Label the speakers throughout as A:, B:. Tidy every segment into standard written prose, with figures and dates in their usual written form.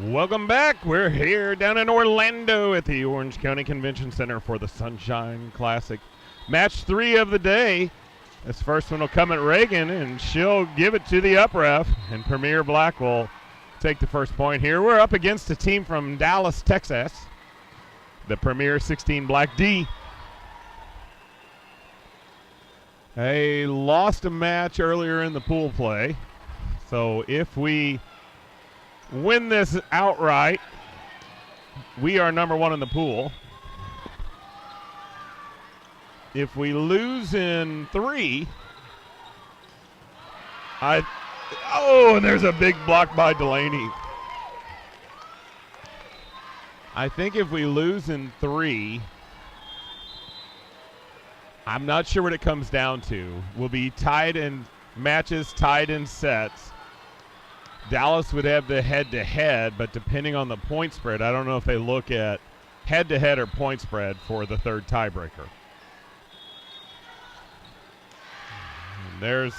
A: Welcome back. We're here down in Orlando at the Orange County Convention Center for the Sunshine Classic. Match 3 of the day. This first one will come at Reagan, and she'll give it to the up ref, and Premier Black will take the first point here. We're up against a team from Dallas, Texas, the Premier 16 Black D. They lost a match earlier in the pool play, so if we win this outright, we are number 1 in the pool. If we lose in 3, and there's a big block by Delaney. I think if we lose in 3, I'm not sure what it comes down to. We'll be tied in matches, tied in sets. Dallas would have the head-to-head, but depending on the point spread, I don't know if they look at head-to-head or point spread for the third tiebreaker. And there's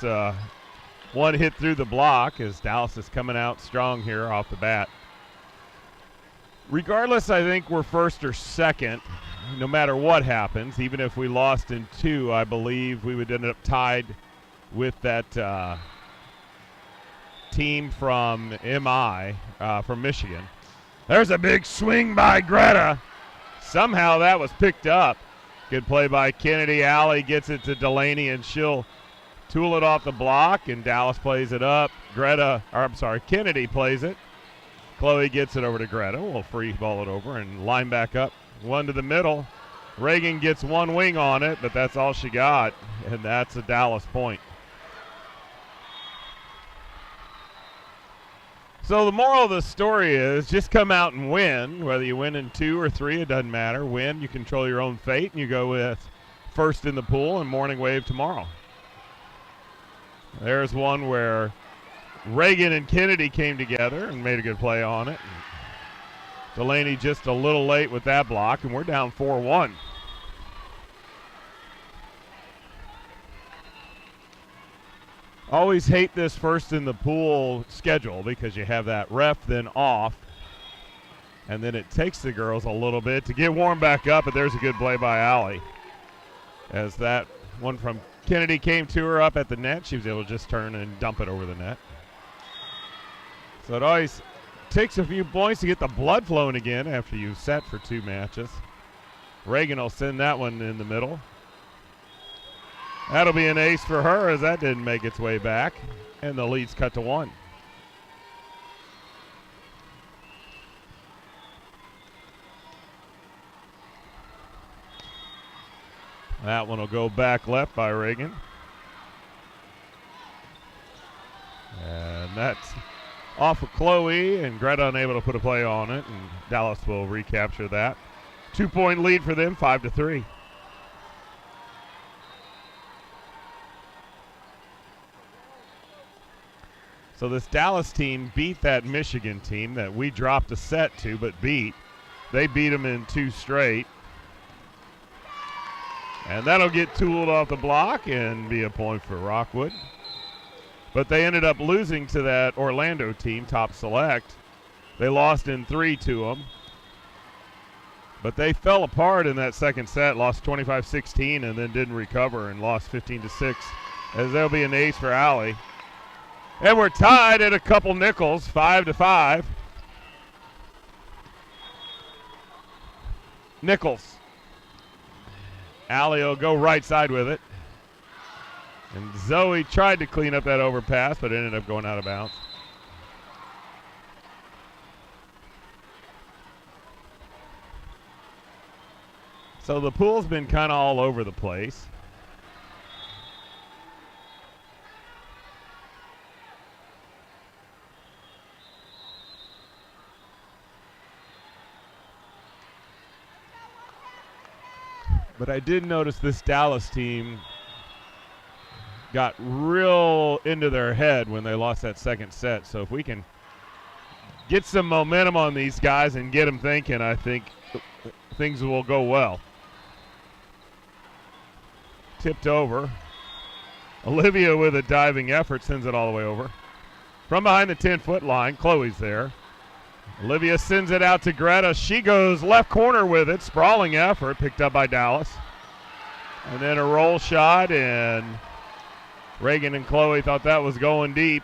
A: one hit through the block as Dallas is coming out strong here off the bat. Regardless, I think we're first or second, no matter what happens. Even if we lost in 2, I believe we would end up tied with that team from MI, from Michigan. There's a big swing by Greta. Somehow that was picked up. Good play by Kennedy. Allie gets it to Delaney, and she'll tool it off the block, and Dallas plays it up. Kennedy plays it. Chloe gets it over to Greta. We'll free ball it over and line back up. One to the middle. Reagan gets one wing on it, but that's all she got, and that's a Dallas point. So the moral of the story is just come out and win. Whether you win in 2 or 3, it doesn't matter. Win, you control your own fate, and you go with first in the pool and morning wave tomorrow. There's one where Reagan and Kennedy came together and made a good play on it. Delaney just a little late with that block, and we're down 4-1. Always hate this first in the pool schedule because you have that ref then off, and then it takes the girls a little bit to get warmed back up, but there's a good play by Allie. As that one from Kennedy came to her up at the net, she was able to just turn and dump it over the net. So it always takes a few points to get the blood flowing again after you've set for 2 matches. Reagan will send that one in the middle. That'll be an ace for her as that didn't make its way back, and the lead's cut to 1. That one will go back left by Reagan. And that's off of Chloe, and Greta unable to put a play on it, and Dallas will recapture that. 2-point lead for them, 5-3. So this Dallas team beat that Michigan team that we dropped a set to but beat. They beat them in 2 straight. And that'll get tooled off the block and be a point for Rockwood. But they ended up losing to that Orlando team, Top Select. They lost in 3 to them. But they fell apart in that second set, lost 25-16, and then didn't recover and lost 15-6. As there'll be an ace for Allie. And we're tied at a couple nickels, 5-5. Nichols. Allie will go right side with it. And Zoe tried to clean up that overpass, but ended up going out of bounds. So the pool's been kind of all over the place. But I did notice this Dallas team got real into their head when they lost that second set. So if we can get some momentum on these guys and get them thinking, I think things will go well. Tipped over. Olivia with a diving effort sends it all the way over. From behind the 10-foot line, Chloe's there. Olivia sends it out to Greta. She goes left corner with it. Sprawling effort picked up by Dallas. And then a roll shot, and Reagan and Chloe thought that was going deep.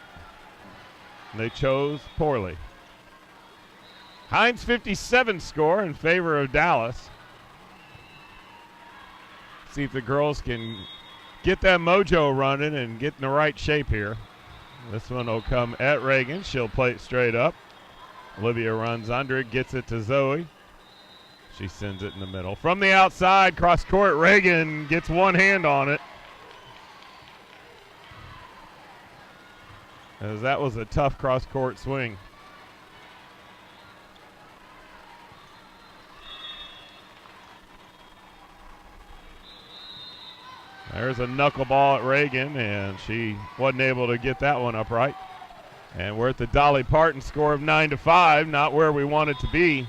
A: And they chose poorly. Hines 57 score in favor of Dallas. See if the girls can get that mojo running and get in the right shape here. This one will come at Reagan. She'll play it straight up. Olivia runs under it, gets it to Zoe. She sends it in the middle. From the outside, cross court, Reagan gets one hand on it. As that was a tough cross court swing. There's a knuckleball at Reagan, and she wasn't able to get that one upright. And we're at the Dolly Parton score of 9-5, not where we want it to be.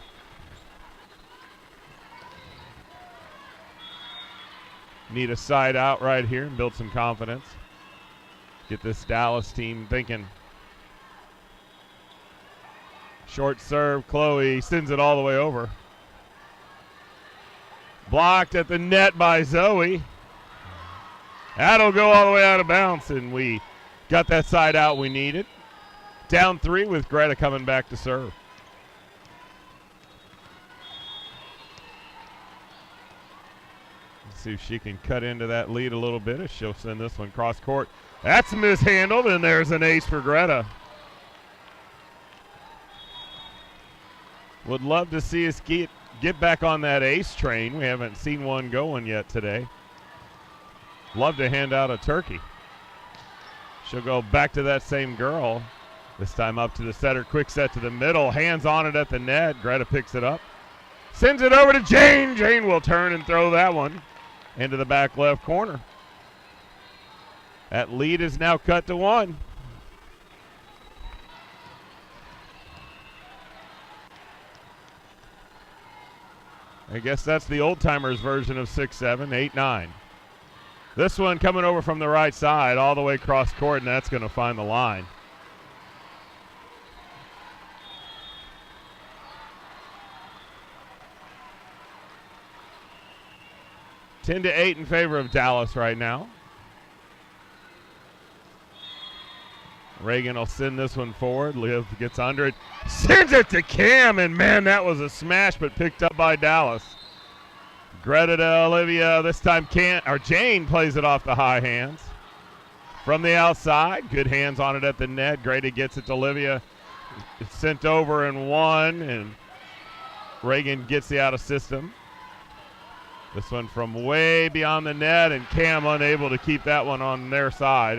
A: Need a side out right here and build some confidence. Get this Dallas team thinking. Short serve, Chloe sends it all the way over. Blocked at the net by Zoe. That'll go all the way out of bounds, and we got that side out we needed. Down 3 with Greta coming back to serve. Let's see if she can cut into that lead a little bit as she'll send this one cross court. That's mishandled, and there's an ace for Greta. Would love to see us get back on that ace train. We haven't seen one going yet today. Love to hand out a turkey. She'll go back to that same girl. This time up to the setter, quick set to the middle, hands on it at the net. Greta picks it up, sends it over to Jane. Jane will turn and throw that one into the back left corner. That lead is now cut to 1. I guess that's the old-timers version of 6-7, 8-9. This one coming over from the right side all the way across court, and that's going to find the line. Ten to 8 in favor of Dallas right now. Reagan will send this one forward. Liv gets under it, sends it to Cam, and man, that was a smash, but picked up by Dallas. Greta to Olivia. This time Jane plays it off the high hands. From the outside, good hands on it at the net. Greta gets it to Olivia. It's sent over and one, and Reagan gets the out of system. This one from way beyond the net, and Cam unable to keep that one on their side.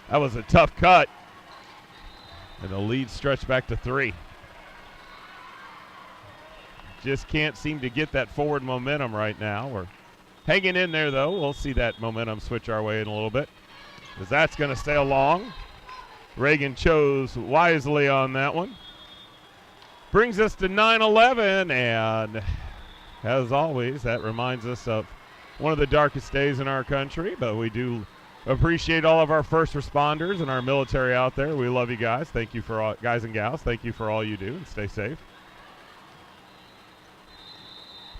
A: That was a tough cut. And the lead stretched back to 3. Just can't seem to get that forward momentum right now. We're hanging in there, though. We'll see that momentum switch our way in a little bit, because that's going to stay along. Reagan chose wisely on that one. Brings us to 9-11, and as always, that reminds us of one of the darkest days in our country, but we do appreciate all of our first responders and our military out there. We love you guys. Thank you for all, guys and gals. Thank you for all you do, and stay safe.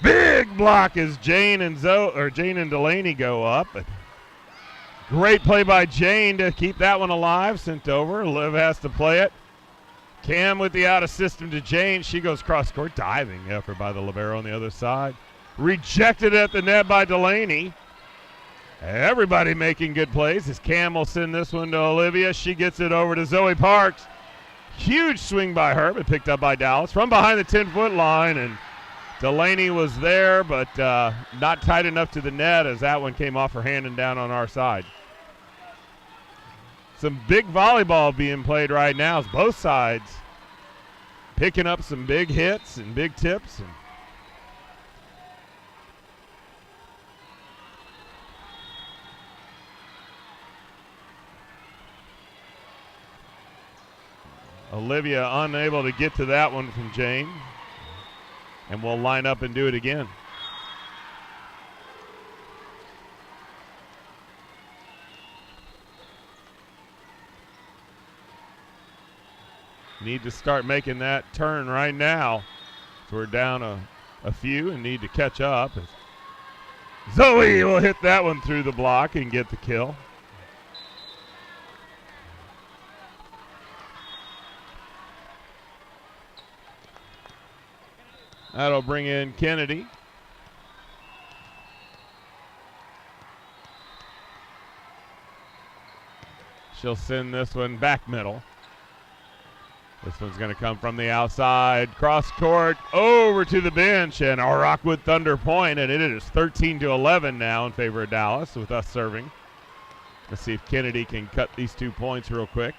A: Big block as Jane and Delaney go up. Great play by Jane to keep that one alive. Sent over. Liv has to play it. Cam with the out of system to Jane. She goes cross court. Diving effort by the libero on the other side. Rejected at the net by Delaney. Everybody making good plays as Cam will send this one to Olivia. She gets it over to Zoe Parks. Huge swing by her, but picked up by Dallas from behind the 10-foot line, and Delaney was there, but not tight enough to the net as that one came off her hand and down on our side. Some big volleyball being played right now as both sides picking up some big hits and big tips. And Olivia unable to get to that one from Jane. And we'll line up and do it again. Need to start making that turn right now. So we're down a few and need to catch up. Zoe will hit that one through the block and get the kill. That'll bring in Kennedy. She'll send this one back middle. This one's going to come from the outside, cross court, over to the bench, and our Rockwood Thunder point, and it is 13-11 now in favor of Dallas with us serving. Let's see if Kennedy can cut these 2 points real quick.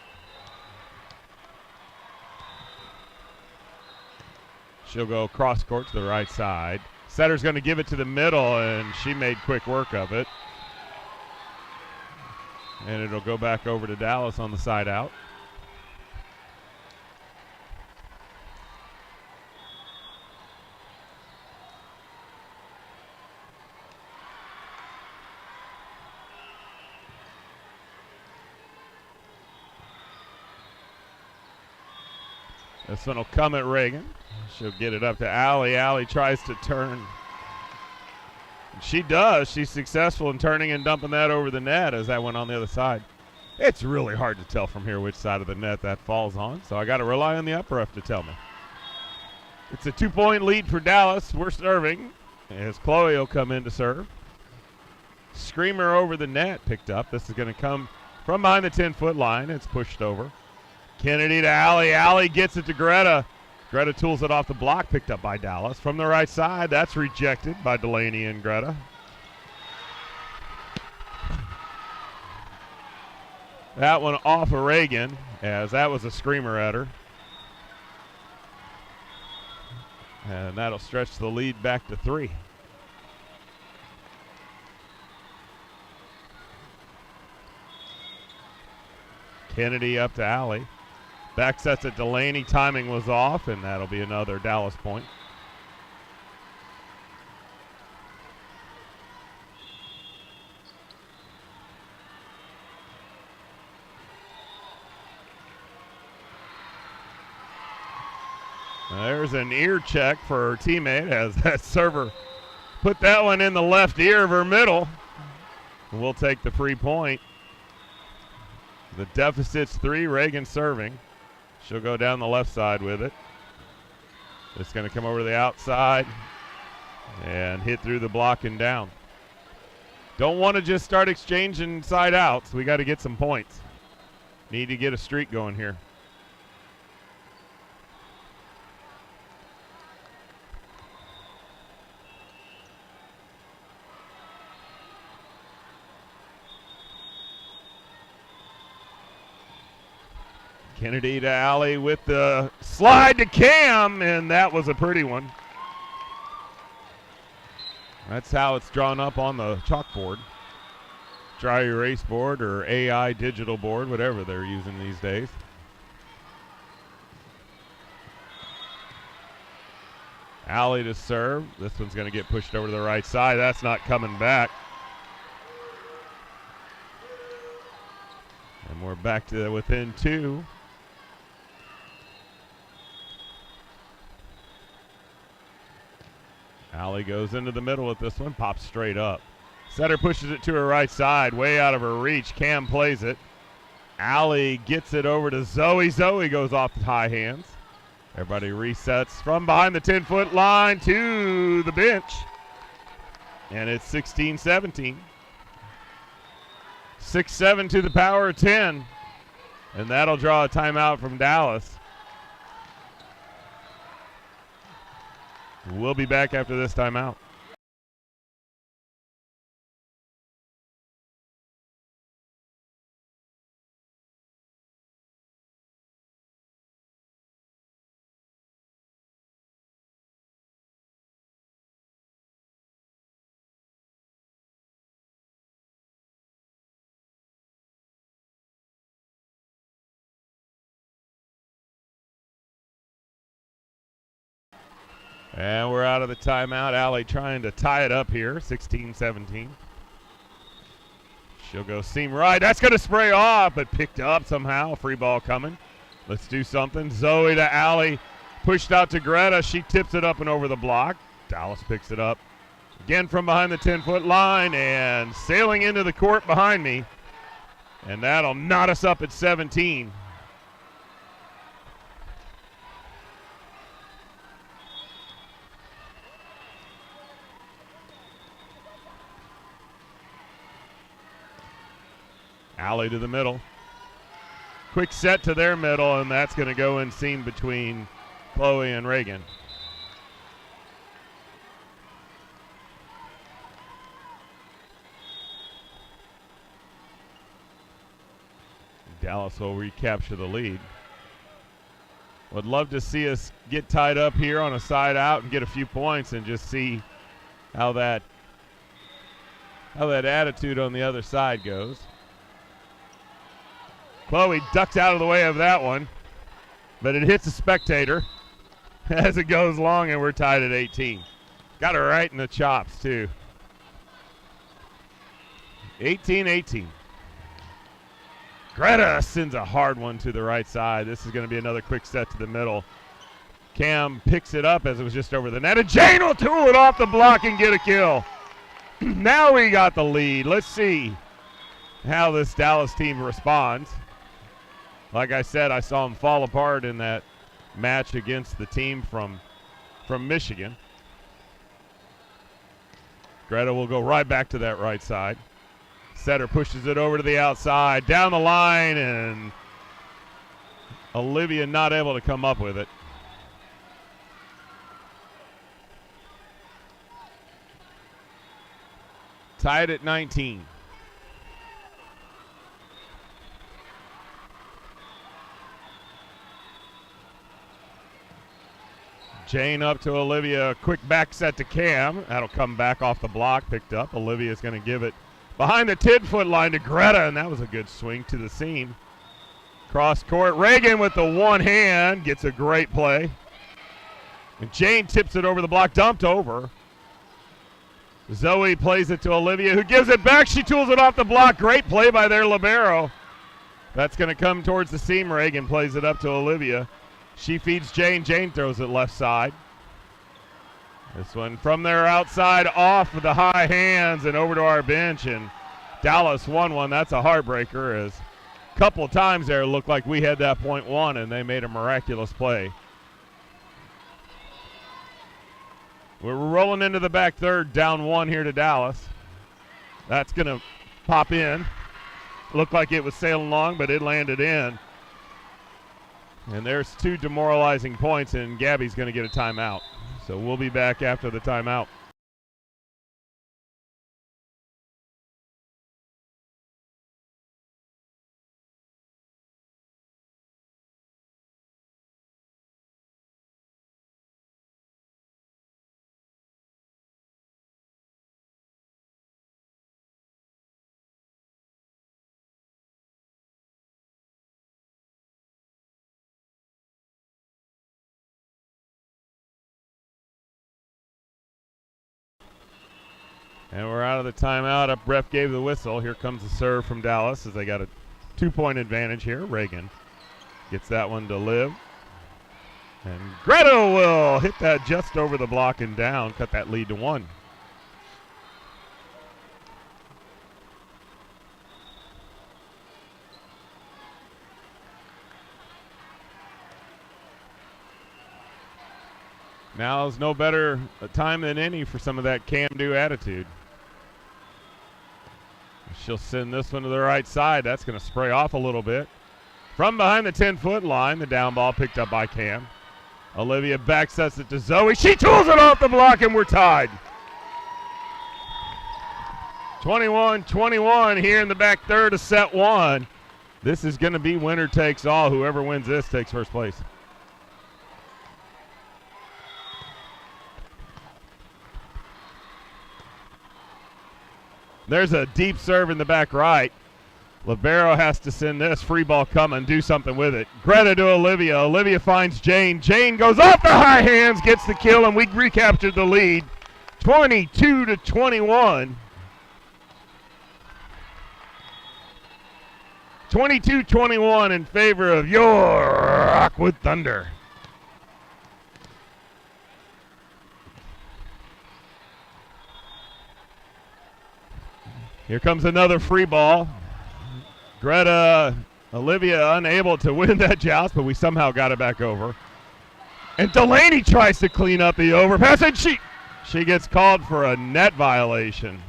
A: She'll go cross court to the right side. Setter's going to give it to the middle, and she made quick work of it. And it'll go back over to Dallas on the side out. This one will come at Reagan. She'll get it up to Allie. Allie tries to turn. She does. She's successful in turning and dumping that over the net as that went on the other side. It's really hard to tell from here which side of the net that falls on, so I got to rely on the upper ref to tell me. It's a 2-point lead for Dallas. We're serving as Chloe will come in to serve. Screamer over the net picked up. This is going to come from behind the 10-foot line. It's pushed over. Kennedy to Allie. Allie gets it to Greta. Greta tools it off the block, picked up by Dallas. From the right side, that's rejected by Delaney and Greta. That one off of Reagan, as that was a screamer at her. And that'll stretch the lead back to 3. Kennedy up to Allie. Back sets at Delaney. Timing was off, and that'll be another Dallas point. There's an ear check for her teammate as that server put that one in the left ear of her middle. We'll take the free point. The deficit's 3. Reagan serving. She'll go down the left side with it. It's going to come over to the outside and hit through the block and down. Don't want to just start exchanging side outs. We got to get some points. Need to get a streak going here. Kennedy to Allie with the slide to Cam, and that was a pretty one. That's how it's drawn up on the chalkboard. Dry erase board or AI digital board, whatever they're using these days. Allie to serve. This one's going to get pushed over to the right side. That's not coming back. And we're back to within 2. Allie goes into the middle with this one, pops straight up. Setter pushes it to her right side, way out of her reach. Cam plays it. Allie gets it over to Zoe. Zoe goes off the high hands. Everybody resets from behind the 10-foot line to the bench. And it's 16-17. 6-7 to the power of 10. And that'll draw a timeout from Dallas. We'll be back after this timeout. And we're out of the timeout. Allie trying to tie it up here, 16-17. She'll go seam right. That's going to spray off, but picked up somehow. Free ball coming. Let's do something. Zoe to Allie. Pushed out to Greta. She tips it up and over the block. Dallas picks it up. Again from behind the 10-foot line and sailing into the court behind me. And that'll knot us up at 17. Allie to the middle. Quick set to their middle, and that's going to go in seam between Chloe and Reagan. Dallas will recapture the lead. Would love to see us get tied up here on a side out and get a few points and just see how that attitude on the other side goes. Chloe ducks out of the way of that one, but it hits a spectator as it goes long, and we're tied at 18. Got her right in the chops, too. 18-18. Greta sends a hard one to the right side. This is going to be another quick set to the middle. Cam picks it up as it was just over the net, and Jane will tool it off the block and get a kill. Now we got the lead. Let's see how this Dallas team responds. Like I said, I saw them fall apart in that match against the team from Michigan. Greta will go right back to that right side. Setter pushes it over to the outside, down the line, and Olivia not able to come up with it. Tied at 19. Jane up to Olivia, quick back set to Cam. That'll come back off the block, picked up. Olivia's going to give it behind the 10-foot line to Greta, and that was a good swing to the seam. Cross court, Reagan with the one hand gets a great play. And Jane tips it over the block, dumped over. Zoe plays it to Olivia, who gives it back. She tools it off the block. Great play by their libero. That's going to come towards the seam. Reagan plays it up to Olivia. She feeds Jane. Jane throws it left side. This one from their outside off with the high hands and over to our bench, and Dallas won one. That's a heartbreaker, as a couple of times there it looked like we had that point won, and they made a miraculous play. We're rolling into the back third, down one here to Dallas. That's going to pop in. Looked like it was sailing along, but it landed in. And there's two demoralizing points, and Gabby's going to get a timeout. So we'll be back after the timeout. And we're out of the timeout. Up, ref gave the whistle. Here comes the serve from Dallas as they got a 2-point advantage here. Reagan gets that one to Liv. And Greta will hit that just over the block and down, cut that lead to 1. Now's no better a time than any for some of that can-do attitude. She'll send this one to the right side. That's going to spray off a little bit. From behind the 10-foot line, the down ball picked up by Cam. Olivia back sets it to Zoe. She tools it off the block, and we're tied. 21-21 here in the back third of set 1. This is going to be winner takes all. Whoever wins this takes first place. There's a deep serve in the back right. Libero has to send this. Free ball coming. Do something with it. Greta to Olivia. Olivia finds Jane. Jane goes off the high hands, gets the kill, and we recaptured the lead. 22-21. 22-21 in favor of your Rockwood Thunder. Here comes another free ball. Olivia unable to win that joust, but we somehow got it back over. And Delaney tries to clean up the overpass, and she gets called for a net violation.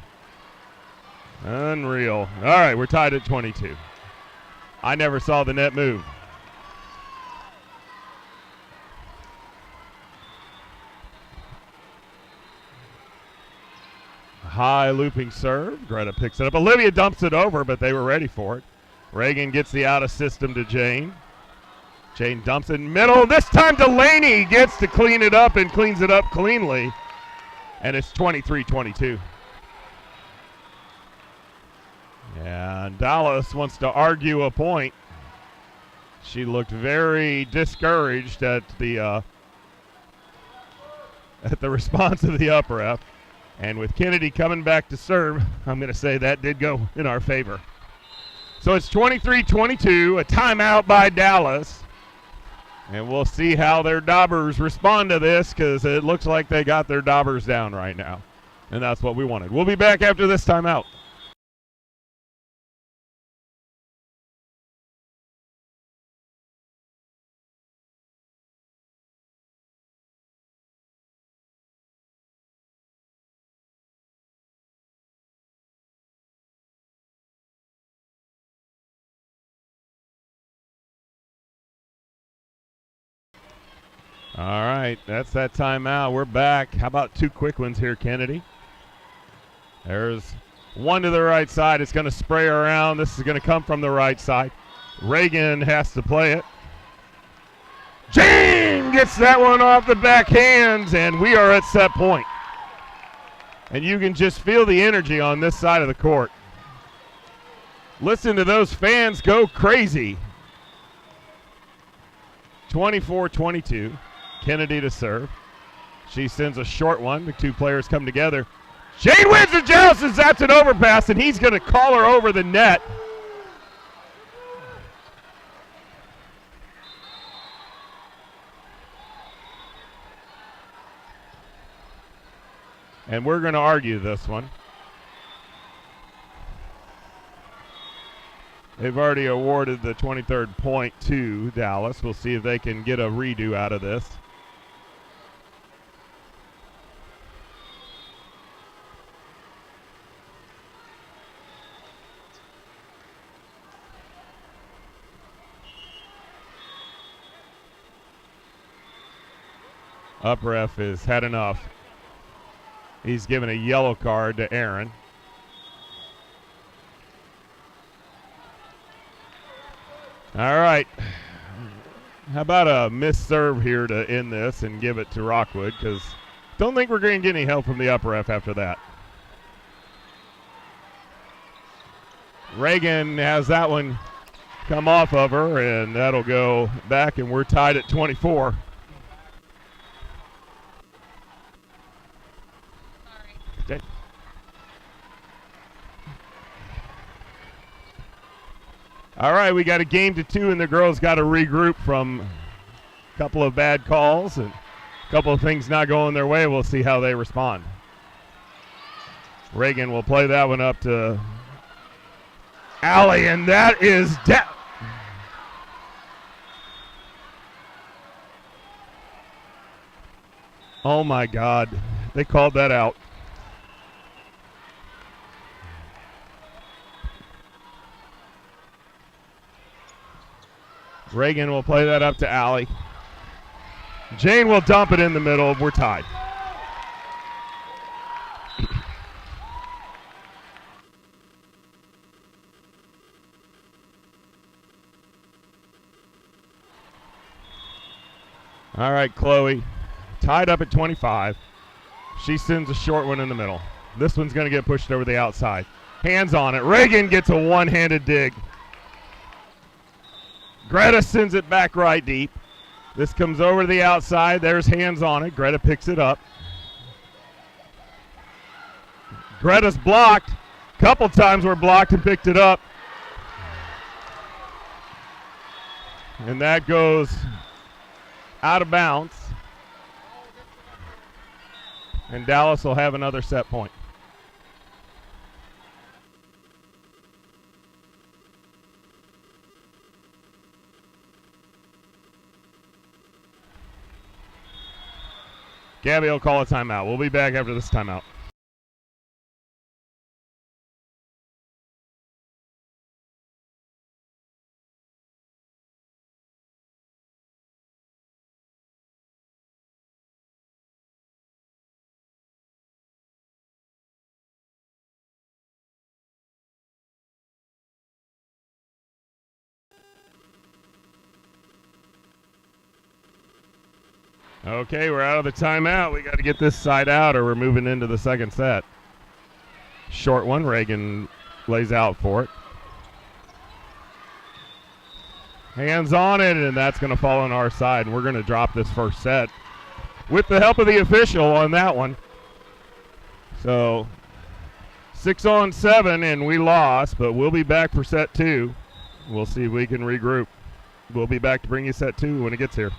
A: Unreal. All right, we're tied at 22. I never saw the net move. High looping serve. Greta picks it up. Olivia dumps it over, but they were ready for it. Reagan gets the out of system to Jane. Jane dumps it in middle. This time Delaney gets to clean it up and cleans it up cleanly. And it's 23-22. And Dallas wants to argue a point. She looked very discouraged at the response of the up ref. And with Kennedy coming back to serve, I'm going to say that did go in our favor. So it's 23-22, a timeout by Dallas. And we'll see how their Daubers respond to this, because it looks like they got their Daubers down right now. And that's what we wanted. We'll be back after this timeout. All right, that's that timeout. We're back. How about two quick ones here, Kennedy? There's one to the right side. It's going to spray around. This is going to come from the right side. Reagan has to play it. Jane gets that one off the backhands, and we are at set point. And you can just feel the energy on this side of the court. Listen to those fans go crazy. 24-22. Kennedy to serve. She sends a short one. The two players come together. Jane wins the joust and zaps an overpass, and he's going to call her over the net. And we're going to argue this one. They've already awarded the 23rd point to Dallas. We'll see if they can get a redo out of this. Up ref has had enough. He's given a yellow card to Aaron. All right. How about a missed serve here to end this and give it to Rockwood, because don't think we're going to get any help from the up ref after that. Reagan has that one come off of her, and that'll go back, and we're tied at 24. Okay. All right, we got a game to two, and the girls got to regroup from a couple of bad calls and a couple of things not going their way. We'll see how they respond. Reagan will play that one up to Allie, and that is down. Oh, my God. They called that out. Reagan will play that up to Allie. Jane will dump it in the middle. We're tied. All right, Chloe. Tied up at 25. She sends a short one in the middle. This one's going to get pushed over the outside. Hands on it. Reagan gets a one-handed dig. Greta sends it back right deep. This comes over to the outside. There's hands on it. Greta picks it up. Greta's blocked. Couple times we're blocked and picked it up. And that goes out of bounds. And Dallas will have another set point. Gabby will call a timeout. We'll be back after this timeout. Okay, we're out of the timeout. We got to get this side out or we're moving into the second set. Short one, Reagan lays out for it. Hands on it, and that's going to fall on our side, and we're going to drop this first set with the help of the official on that one. So 6-7, and we lost, but we'll be back for set two. We'll see if we can regroup. We'll be back to bring you set two when it gets here.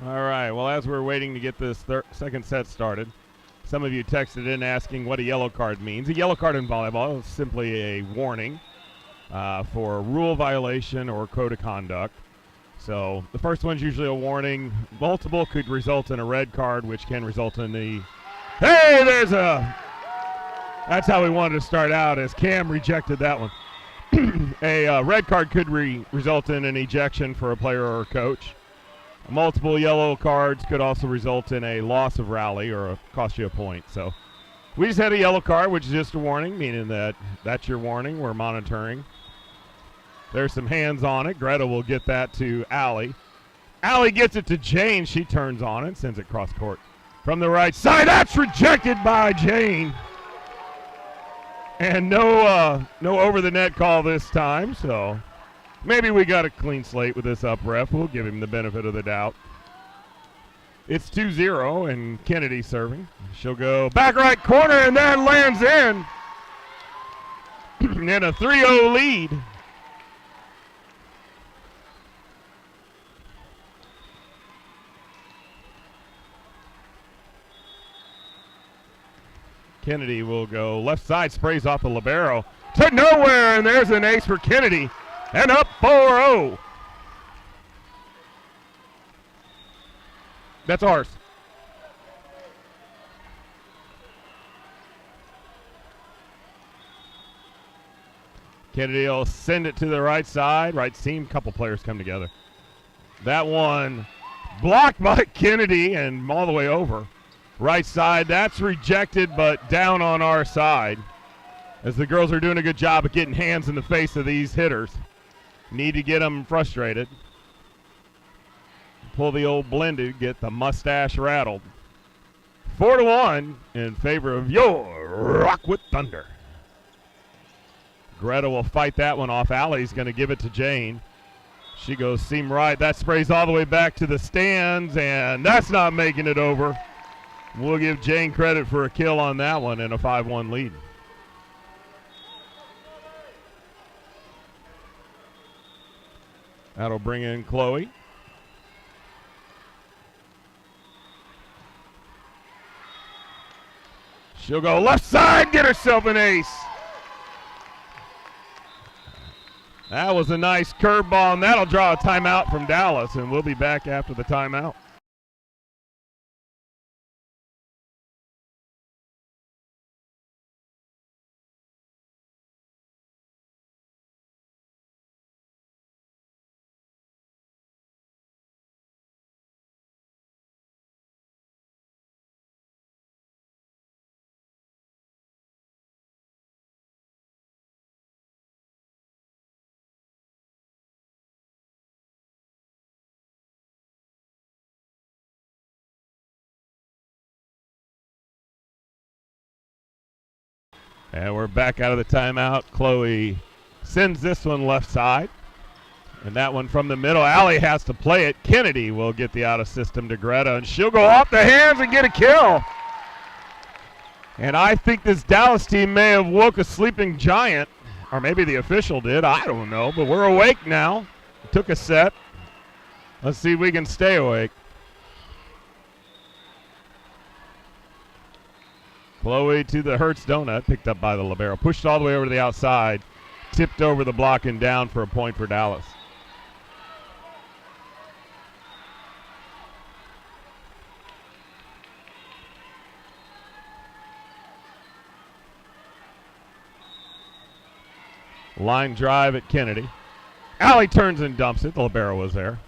A: All right, well, as we're waiting to get this second set started, some of you texted in asking what a yellow card means. A yellow card in volleyball is simply a warning for a rule violation or code of conduct. So the first one's usually a warning. Multiple could result in a red card, which can result in the. Hey, there's a. That's how we wanted to start out, as Cam rejected that one. A red card could result in an ejection for a player or a coach. Multiple yellow cards could also result in a loss of rally or cost you a point. So we just had a yellow card, which is just a warning, meaning that that's your warning. We're monitoring. There's some hands on it. Greta will get that to Allie. Allie gets it to Jane. She turns on it, sends it cross court. From the right side, that's rejected by Jane. And no over the net call this time, so maybe we got a clean slate with this up ref. We'll give him the benefit of the doubt. It's 2-0 and Kennedy serving. She'll go back right corner and that lands in. And a 3-0 lead. Kennedy will go left side, sprays off the libero to nowhere, and there's an ace for Kennedy, and up 4-0. That's ours. Kennedy will send it to the right side, right seam. Couple players come together. That one blocked by Kennedy and all the way over. Right side, that's rejected, but down on our side. As the girls are doing a good job of getting hands in the face of these hitters. Need to get them frustrated. Pull the old blended, get the mustache rattled. 4-1 in favor of your Rockwood Thunder. Greta will fight that one off. Allie's going to give it to Jane. She goes seam right. That sprays all the way back to the stands, and that's not making it over. We'll give Jane credit for a kill on that one and a 5-1 lead. That'll bring in Chloe. She'll go left side, get herself an ace. That was a nice curveball, and that'll draw a timeout from Dallas, and we'll be back after the timeout. And we're back out of the timeout. Chloe sends this one left side. And that one from the middle. Allie has to play it. Kennedy will get the out of system to Greta, and she'll go off the hands and get a kill. And I think this Dallas team may have woke a sleeping giant, or maybe the official did. I don't know, but we're awake now. Took a set. Let's see if we can stay awake. Chloe to the Hertz donut, picked up by the libero. Pushed all the way over to the outside. Tipped over the block and down for a point for Dallas. Line drive at Kennedy. Allie turns and dumps it. The libero was there.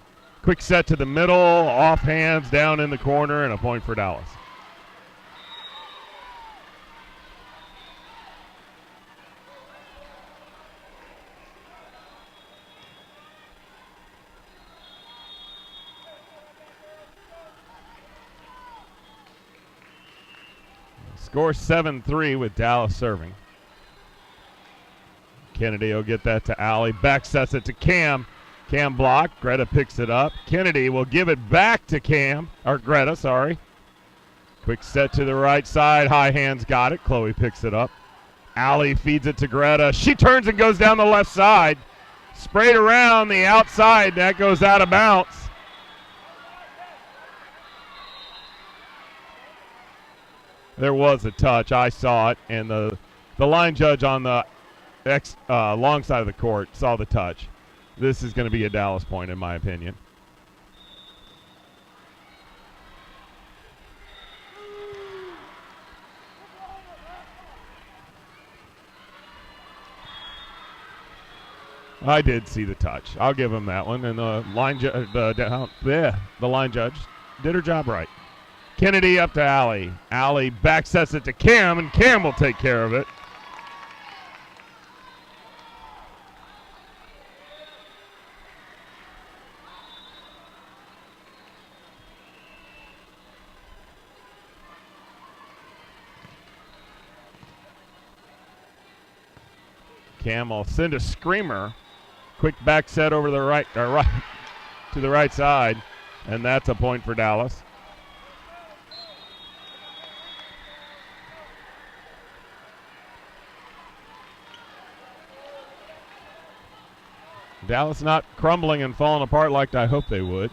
A: Quick set to the middle, off hands, down in the corner, and a point for Dallas. Score 7-3 with Dallas serving. Kennedy will get that to Allie. Back sets it to Cam. Cam block. Greta picks it up. Kennedy will give it back to Greta, sorry. Quick set to the right side. High hands got it. Chloe picks it up. Allie feeds it to Greta. She turns and goes down the left side. Sprayed around the outside. That goes out of bounds. There was a touch. I saw it, and the line judge on the long side of the court saw the touch. this is going to be a Dallas point, in my opinion. I did see the touch. I'll give him that one. And the line judge did her job right. Kennedy up to Allie. Allie back sets it to Cam, and Cam will take care of it. Cam will send a screamer. Quick back set over the right to the right side, and that's a point for Dallas. Dallas not crumbling and falling apart like I hoped they would.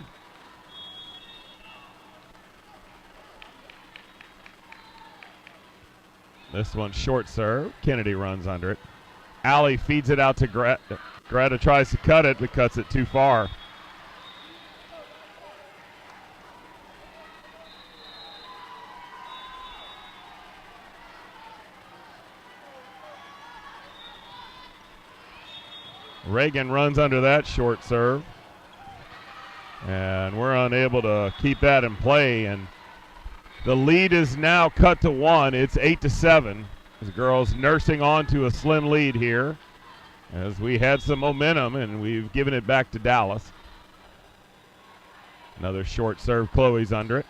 A: This one short serve. Kennedy runs under it. Allie feeds it out to Greta. Greta tries to cut it, but cuts it too far. Reagan runs under that short serve. And we're unable to keep that in play. And the lead is now cut to 1. It's 8-7. The girls nursing on to a slim lead here as we had some momentum and we've given it back to Dallas. Another short serve. Chloe's under it.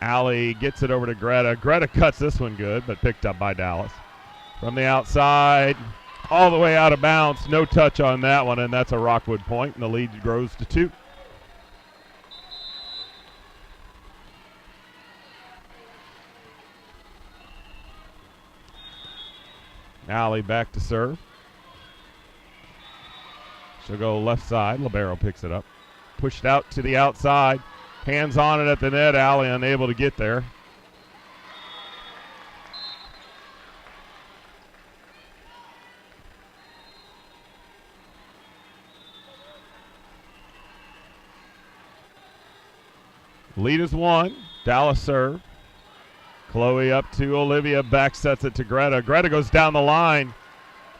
A: Allie gets it over to Greta. Greta cuts this one good, but picked up by Dallas. From the outside, all the way out of bounds. No touch on that one, and that's a Rockwood point, and the lead grows to 2. Allie back to serve. She'll go left side. Libero picks it up. Pushed out to the outside. Hands on it at the net. Allie unable to get there. Lead is 1. Dallas serve. Chloe up to Olivia, back sets it to Greta. Greta goes down the line,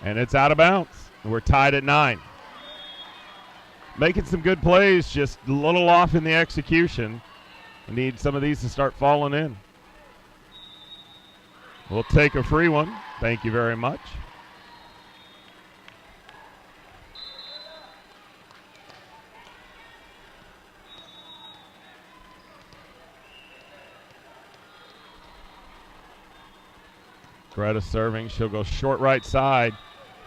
A: and it's out of bounds. We're tied at 9. Making some good plays, just a little off in the execution. We need some of these to start falling in. We'll take a free one. Thank you very much. Greta serving. She'll go short right side.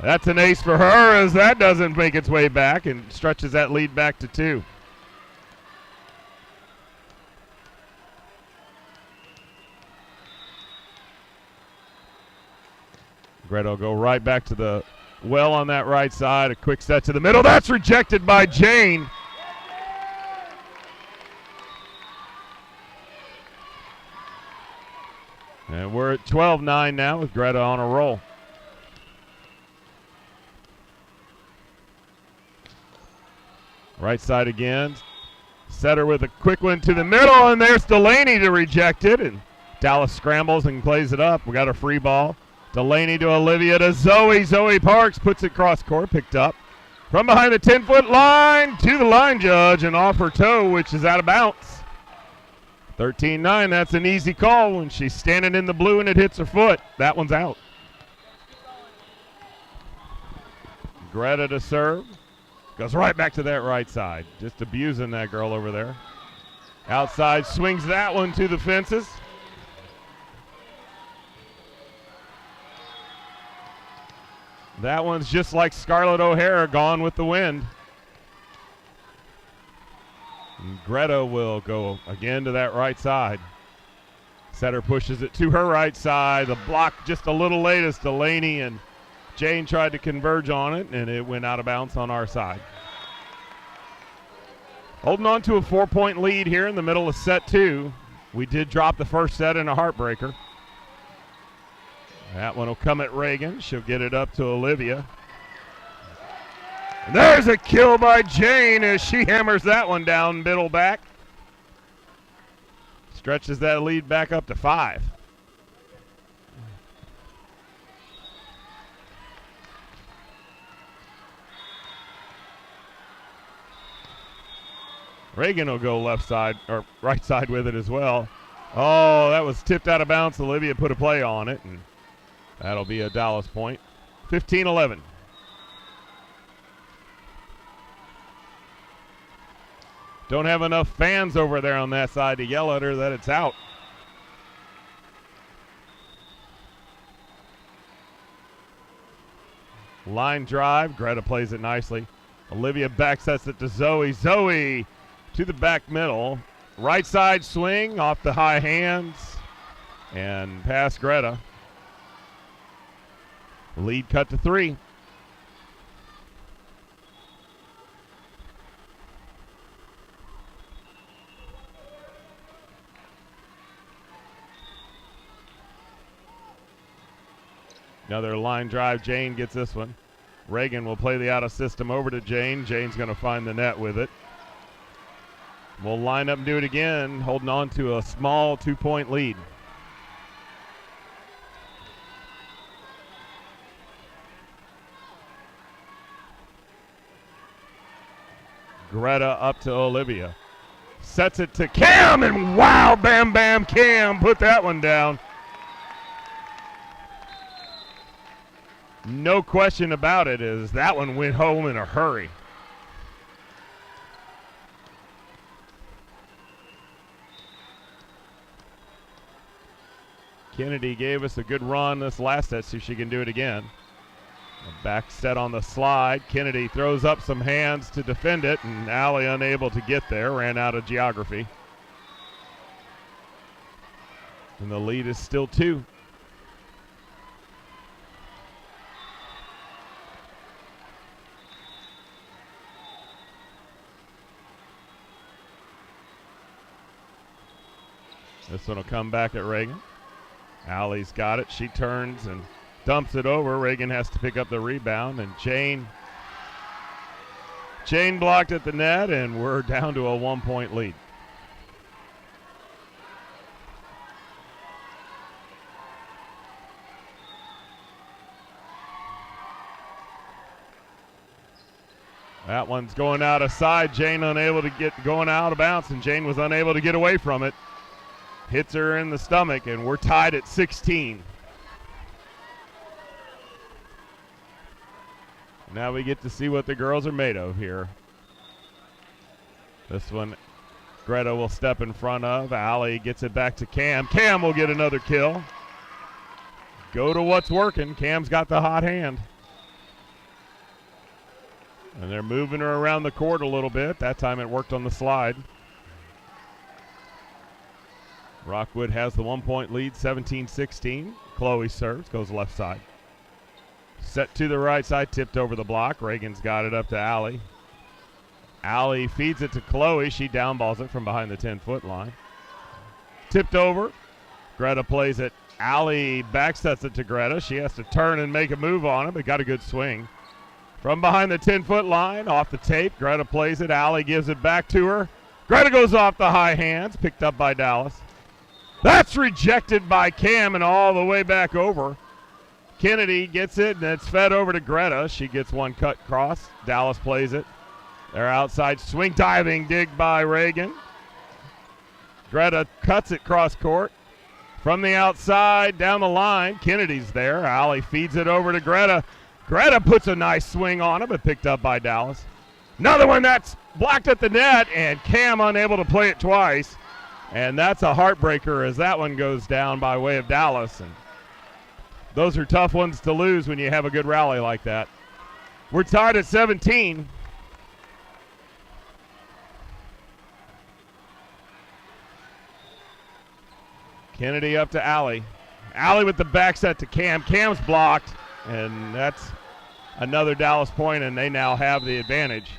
A: That's an ace for her as that doesn't make its way back and stretches that lead back to 2. Greta will go right back to the well on that right side. A quick set to the middle. That's rejected by Jane. And we're at 12-9 now with Greta on a roll. Right side again. Setter with a quick one to the middle, and there's Delaney to reject it. And Dallas scrambles and plays it up. We got a free ball. Delaney to Olivia to Zoe. Zoe Parks puts it cross court, picked up. From behind the 10-foot line to the line judge and off her toe, which is out of bounds. 13-9, that's an easy call when she's standing in the blue and it hits her foot. That one's out. Greta to serve. Goes right back to that right side. Just abusing that girl over there. Outside, swings that one to the fences. That one's just like Scarlett O'Hara, gone with the wind. And Greta will go again to that right side. Setter pushes it to her right side. The block just a little late as Delaney and Jane tried to converge on it, and it went out of bounds on our side. Holding on to a 4-point lead here in the middle of set 2. We did drop the first set in a heartbreaker. That one will come at Reagan. She'll get it up to Olivia. And there's a kill by Jane as she hammers that one down middle back. Stretches that lead back up to 5. Reagan will go left side or right side with it as well. Oh, that was tipped out of bounds. Olivia put a play on it, and that'll be a Dallas point. 15-11. Don't have enough fans over there on that side to yell at her that it's out. Line drive. Greta plays it nicely. Olivia back sets it to Zoe. Zoe to the back middle. Right side swing off the high hands and past Greta. Lead cut to 3. Another line drive. Jane gets this one. Reagan will play the out of system over to Jane. Jane's going to find the net with it. We'll line up and do it again, holding on to a small 2-point lead. Greta up to Olivia. Sets it to Cam, and wow, bam, bam, Cam put that one down. No question about it, as that one went home in a hurry. Kennedy gave us a good run this last set, so she can do it again. A back set on the slide. Kennedy throws up some hands to defend it, and Allie unable to get there, ran out of geography. And the lead is still 2. This one will come back at Reagan. Allie's got it. She turns and dumps it over. Reagan has to pick up the rebound, and Jane blocked at the net, and we're down to a 1-point lead. That one's going out of side. Jane unable to get going out of bounds, and Jane was unable to get away from it. Hits her in the stomach, and we're tied at 16. Now we get to see what the girls are made of here. This one, Greta will step in front of. Allie gets it back to Cam. Cam will get another kill. Go to what's working. Cam's got the hot hand. And they're moving her around the court a little bit. That time it worked on the slide. Rockwood has the 1-point lead, 17-16. Chloe serves, goes left side. Set to the right side, tipped over the block. Reagan's got it up to Allie. Allie feeds it to Chloe. She downballs it from behind the 10-foot line. Tipped over. Greta plays it. Allie backsets it to Greta. She has to turn and make a move on it, but got a good swing. From behind the 10-foot line, off the tape, Greta plays it. Allie gives it back to her. Greta goes off the high hands, picked up by Dallas. That's rejected by Cam and all the way back over. Kennedy gets it, and it's fed over to Greta. She gets one cut cross. Dallas plays it. They're outside swing diving dig by Reagan. Greta cuts it cross court. From the outside, down the line, Kennedy's there. Allie feeds it over to Greta. Greta puts a nice swing on it, but picked up by Dallas. Another one that's blocked at the net, and Cam unable to play it twice. And that's a heartbreaker as that one goes down by way of Dallas. And those are tough ones to lose when you have a good rally like that. We're tied at 17. Kennedy up to Allie. Allie with the back set to Cam. Cam's blocked, and that's another Dallas point, and they now have the advantage.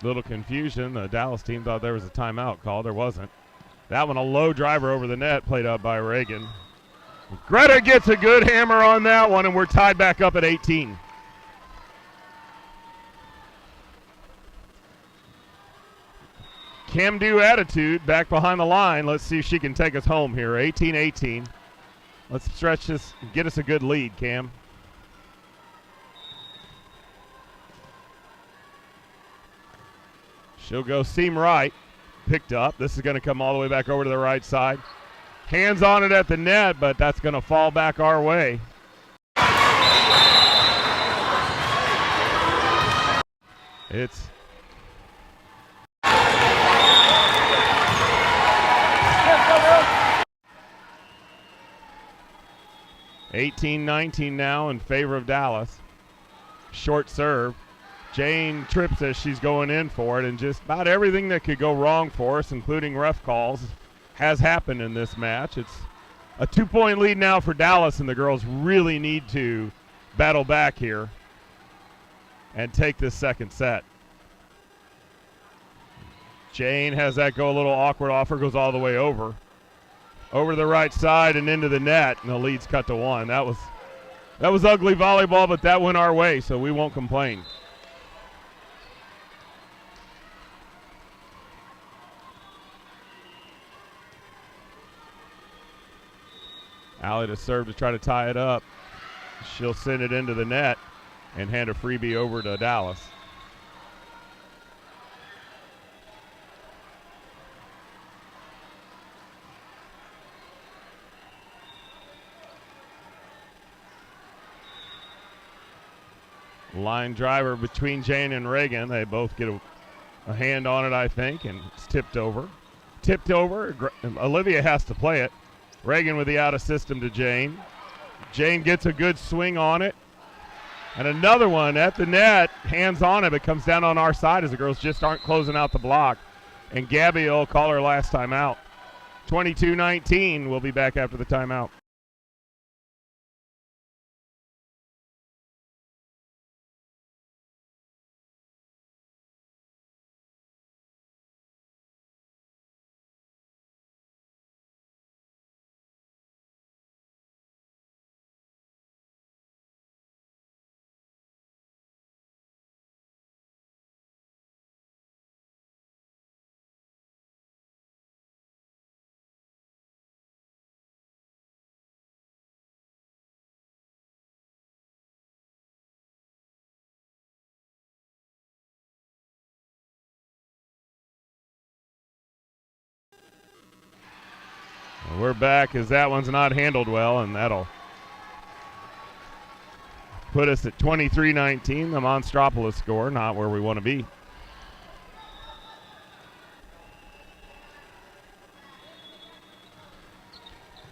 A: Little confusion. The Dallas team thought there was a timeout call. There wasn't. That one a low driver over the net, played up by Reagan. Greta gets a good hammer on that one, and we're tied back up at 18. Can-do attitude back behind the line. Let's see if she can take us home here. 18-18. Let's stretch this, get us a good lead, Cam. She'll go seam right. Picked up. This is going to come all the way back over to the right side. Hands on it at the net, but that's going to fall back our way. It's 18-19 now in favor of Dallas. Short serve. Jane trips as she's going in for it, and just about everything that could go wrong for us, including ref calls, has happened in this match. It's a 2-point lead now for Dallas, and the girls really need to battle back here and take this second set. Jane has that go a little awkward off her, goes all the way over to the right side and into the net, and the lead's cut to 1. That was ugly volleyball, but that went our way, so we won't complain. Allie to serve to try to tie it up. She'll send it into the net and hand a freebie over to Dallas. Line driver between Jane and Reagan. They both get a hand on it, I think, and it's tipped over. Tipped over. Olivia has to play it. Reagan with the out of system to Jane. Jane gets a good swing on it. And another one at the net, hands on it, but comes down on our side as the girls just aren't closing out the block. And Gabby will call her last time out. 22-19. We'll be back after the timeout. We're back as that one's not handled well, and that'll put us at 23-19. The Monstropolis score, not where we want to be.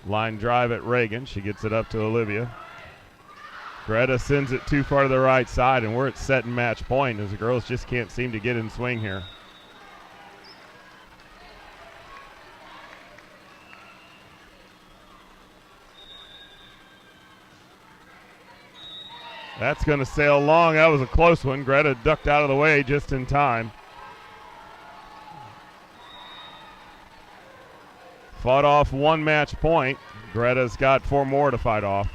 A: Line drive at Reagan. She gets it up to Olivia. Greta sends it too far to the right side, and we're at set and match point as the girls just can't seem to get in swing here. That's going to sail long. That was a close one. Greta ducked out of the way just in time. Fought off one match point. Greta's got 4 more to fight off.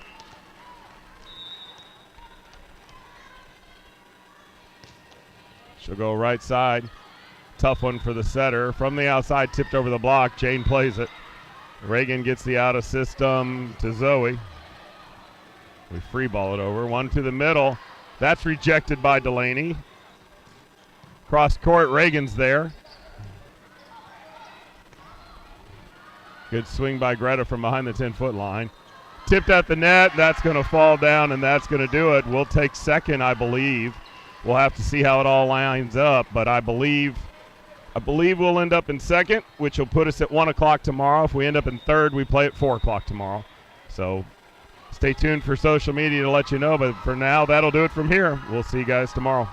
A: She'll go right side. Tough one for the setter. From the outside, tipped over the block. Jane plays it. Reagan gets the out of system to Zoe. We free ball it over. One to the middle. That's rejected by Delaney. Cross court, Reagan's there. Good swing by Greta from behind the 10-foot line. Tipped at the net. That's going to fall down, and that's going to do it. We'll take second, I believe. We'll have to see how it all lines up, but I believe we'll end up in second, which will put us at 1 o'clock tomorrow. If we end up in third, we play at 4 o'clock tomorrow. So stay tuned for social media to let you know, but for now, that'll do it from here. We'll see you guys tomorrow.